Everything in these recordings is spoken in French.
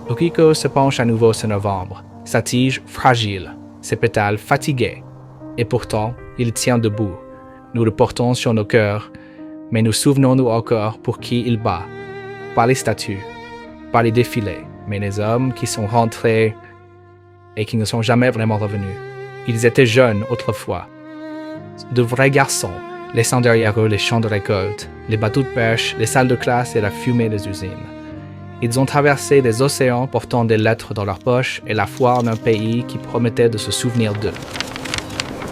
Okiko se penche à nouveau sur novembre, sa tige fragile, ses pétales fatigués. Et pourtant, il tient debout. Nous le portons sur nos cœurs, mais nous souvenons-nous encore pour qui il bat. Pas les statues, pas les défilés, mais les hommes qui sont rentrés et qui ne sont jamais vraiment revenus. Ils étaient jeunes autrefois, de vrais garçons, laissant derrière eux les champs de récolte, les bateaux de pêche, les salles de classe et la fumée des usines. Ils ont traversé des océans portant des lettres dans leurs poches et la foi en un pays qui promettait de se souvenir d'eux.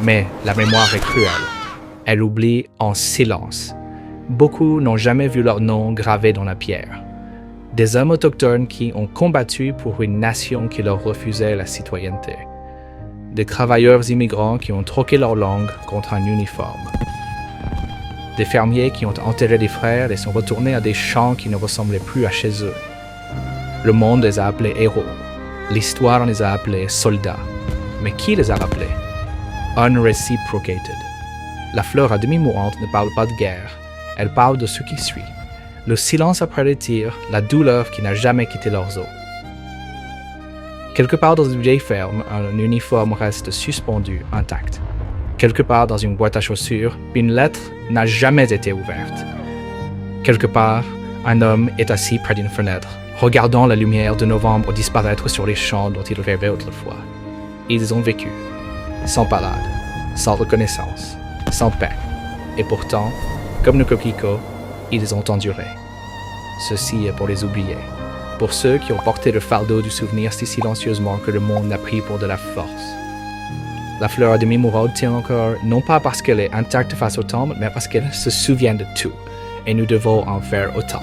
Mais la mémoire est cruelle. Elle oublie en silence. Beaucoup n'ont jamais vu leur nom gravé dans la pierre. Des hommes autochtones qui ont combattu pour une nation qui leur refusait la citoyenneté. Des travailleurs immigrants qui ont troqué leur langue contre un uniforme. Des fermiers qui ont enterré des frères et sont retournés à des champs qui ne ressemblaient plus à chez eux. Le monde les a appelés héros. L'histoire les a appelés soldats. Mais qui les a rappelés? Unreciprocated. La fleur à demi mourante ne parle pas de guerre. Elle parle de ce qui suit. Le silence après les tirs, la douleur qui n'a jamais quitté leurs os. Quelque part dans une vieille ferme, un uniforme reste suspendu, intact. Quelque part dans une boîte à chaussures, une lettre n'a jamais été ouverte. Quelque part, un homme est assis près d'une fenêtre, regardant la lumière de novembre disparaître sur les champs dont il rêvait autrefois. Ils ont vécu, sans parade, sans reconnaissance, sans paix. Et pourtant, comme nos coquelicots, ils ont enduré. Ceci est pour les oubliés, pour ceux qui ont porté le fardeau du souvenir si silencieusement que le monde l'a pris pour de la force. La fleur à demi-mourante tient encore, non pas parce qu'elle est intacte face au temps, mais parce qu'elle se souvient de tout, et nous devons en faire autant.